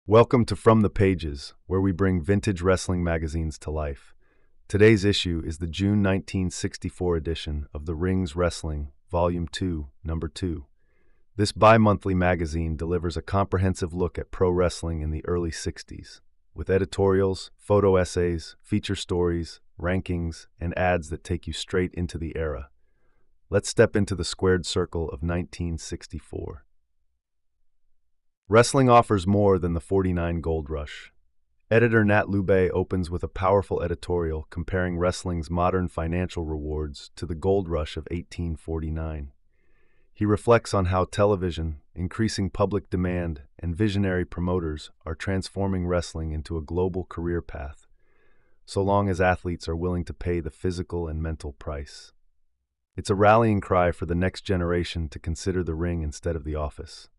Welcome to From the Pages, where we bring vintage wrestling magazines to life. Today's issue is the June 1964 edition of The Rings Wrestling, Volume 2, Number 2. This bi-monthly magazine delivers a comprehensive look at pro wrestling in the early 60s, with editorials, photo essays, feature stories, rankings, and ads that take you straight into the era. Let's step into the squared circle of 1964. Wrestling offers more than the '49 gold rush. Editor Nat Lubay opens with a powerful editorial comparing wrestling's modern financial rewards to the gold rush of 1849. He reflects on how television, increasing public demand, and visionary promoters are transforming wrestling into a global career path, so long as athletes are willing to pay the physical and mental price. It's a rallying cry for the next generation to consider the ring instead of the office.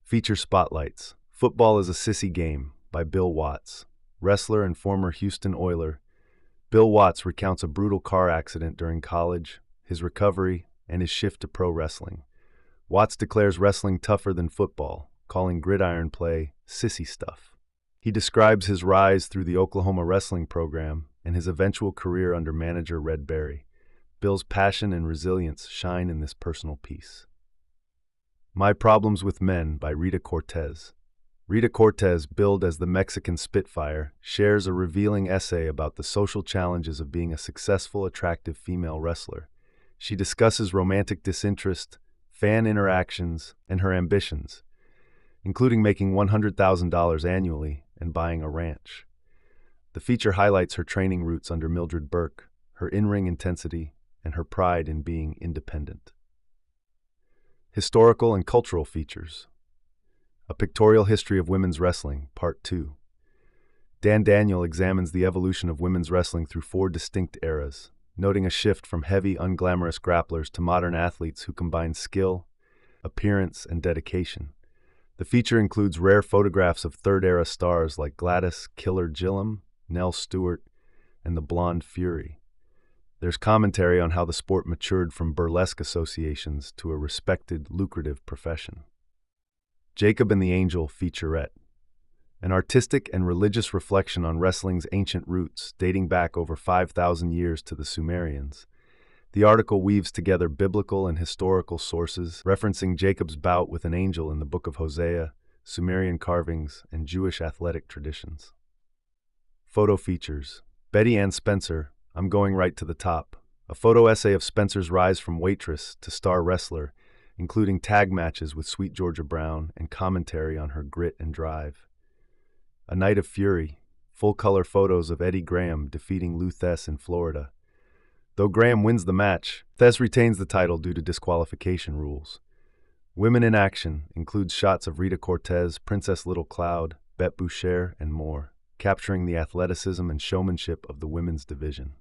Feature spotlights: Football is a Sissy Game by Bill Watts. Wrestler and former Houston Oiler, Bill Watts recounts a brutal car accident during college, his recovery, and his shift to pro wrestling. Watts declares wrestling tougher than football, calling gridiron play sissy stuff. He describes his rise through the Oklahoma wrestling program and his eventual career under manager Red Berry. Bill's passion and resilience shine in this personal piece. My Problems with Men by Rita Cortez. Rita Cortez, billed as the Mexican Spitfire, shares a revealing essay about the social challenges of being a successful, attractive female wrestler. She discusses romantic disinterest, fan interactions, and her ambitions, including making $100,000 annually and buying a ranch. The feature highlights her training roots under Mildred Burke, her in-ring intensity, and her pride in being independent. Historical and cultural features. A Pictorial History of Women's Wrestling, Part 2. Dan Daniel examines the evolution of women's wrestling through 4 distinct eras, noting a shift from heavy, unglamorous grapplers to modern athletes who combine skill, appearance, and dedication. The feature includes rare photographs of third-era stars like Gladys Killer Gillum, Nell Stewart, and the Blonde Fury. There's commentary on how the sport matured from burlesque associations to a respected, lucrative profession. Jacob and the Angel featurette. An artistic and religious reflection on wrestling's ancient roots, dating back over 5,000 years to the Sumerians. The article weaves together biblical and historical sources, referencing Jacob's bout with an angel in the Book of Hosea, Sumerian carvings, and Jewish athletic traditions. Photo features. Betty Ann Spencer, I'm Going Right to the Top. A photo essay of Spencer's rise from waitress to star wrestler, including tag matches with Sweet Georgia Brown and commentary on her grit and drive. A Night of Fury, full-color photos of Eddie Graham defeating Lou Thesz in Florida. Though Graham wins the match, Thesz retains the title due to disqualification rules. Women in Action includes shots of Rita Cortez, Princess Little Cloud, Bette Boucher, and more, capturing the athleticism and showmanship of the women's division.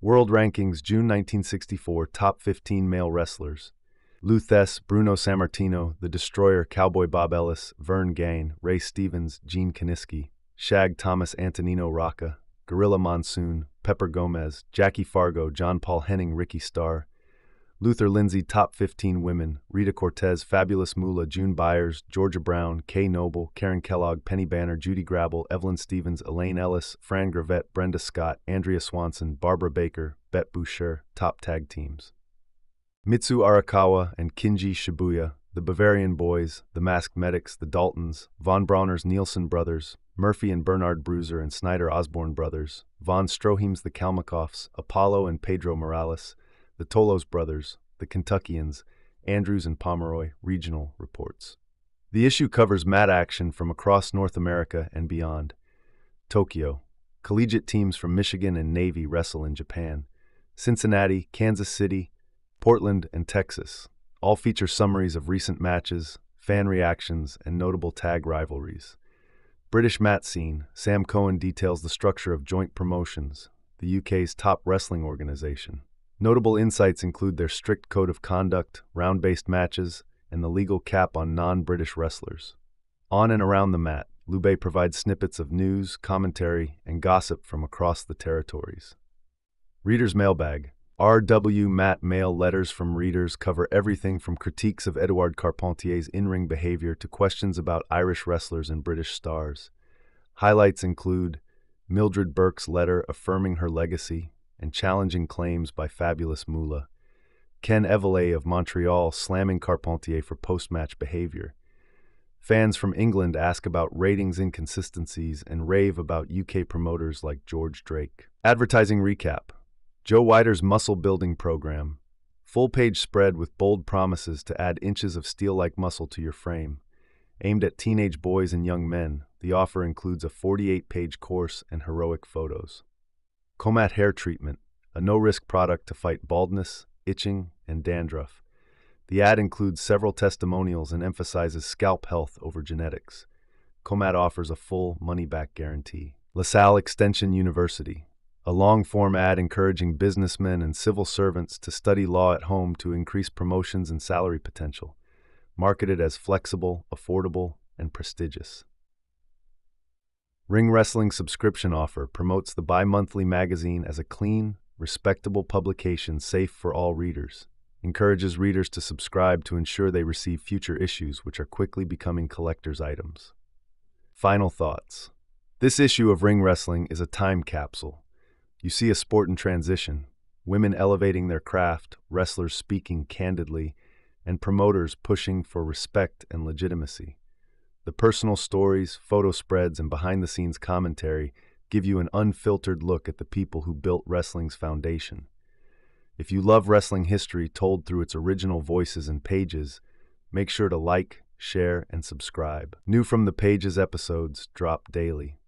World Rankings, June 1964, Top 15 Male Wrestlers. Lou Thesz, Bruno Sammartino, The Destroyer, Cowboy Bob Ellis, Vern Gagne, Ray Stevens, Gene Kiniski, Shag Thomas, Antonino Rocca, Gorilla Monsoon, Pepper Gomez, Jackie Fargo, John Paul Henning, Ricky Starr. Luther Lindsay, Top 15 Women. Rita Cortez, Fabulous Moolah, June Byers, Georgia Brown, Kay Noble, Karen Kellogg, Penny Banner, Judy Grable, Evelyn Stevens, Elaine Ellis, Fran Gravett, Brenda Scott, Andrea Swanson, Barbara Baker, Bette Boucher. Top Tag Teams. Mitsu Arakawa and Kinji Shibuya, The Bavarian Boys, The Masked Medics, The Daltons, Von Brauner's Nielsen Brothers, Murphy and Bernard Bruiser and Snyder Osborne Brothers, Von Stroheim's The Kalmakoffs, Apollo and Pedro Morales, The Tolos Brothers, The Kentuckians, Andrews and Pomeroy. Regional reports. The issue covers mat action from across North America and beyond. Tokyo. Collegiate teams from Michigan and Navy wrestle in Japan. Cincinnati, Kansas City, Portland, and Texas all feature summaries of recent matches, fan reactions, and notable tag rivalries. British mat scene. Sam Cohen details the structure of Joint Promotions, the UK's top wrestling organization. Notable insights include their strict code of conduct, round-based matches, and the legal cap on non-British wrestlers. On and around the mat, Lubay provides snippets of news, commentary, and gossip from across the territories. Reader's Mailbag. R.W. Matt mail letters from readers cover everything from critiques of Edouard Carpentier's in-ring behavior to questions about Irish wrestlers and British stars. Highlights include Mildred Burke's letter affirming her legacy and challenging claims by Fabulous Moolah, Ken Evelet of Montreal slamming Carpentier for post-match behavior. Fans from England ask about ratings inconsistencies and rave about UK promoters like George Drake. Advertising recap. Joe Weider's muscle building program. Full-page spread with bold promises to add inches of steel-like muscle to your frame. Aimed at teenage boys and young men, the offer includes a 48-page course and heroic photos. Comat hair treatment, a no-risk product to fight baldness, itching, and dandruff. The ad includes several testimonials and emphasizes scalp health over genetics. Comat offers a full money-back guarantee. LaSalle Extension University, a long-form ad encouraging businessmen and civil servants to study law at home to increase promotions and salary potential. Marketed as flexible, affordable, and prestigious. Ring Wrestling subscription offer promotes the bi-monthly magazine as a clean, respectable publication safe for all readers. Encourages readers to subscribe to ensure they receive future issues, which are quickly becoming collector's items. Final thoughts. This issue of Ring Wrestling is a time capsule. You see a sport in transition, women elevating their craft, wrestlers speaking candidly, and promoters pushing for respect and legitimacy. The personal stories, photo spreads, and behind-the-scenes commentary give you an unfiltered look at the people who built wrestling's foundation. If you love wrestling history told through its original voices and pages, make sure to like, share, and subscribe. New From the Pages episodes drop daily.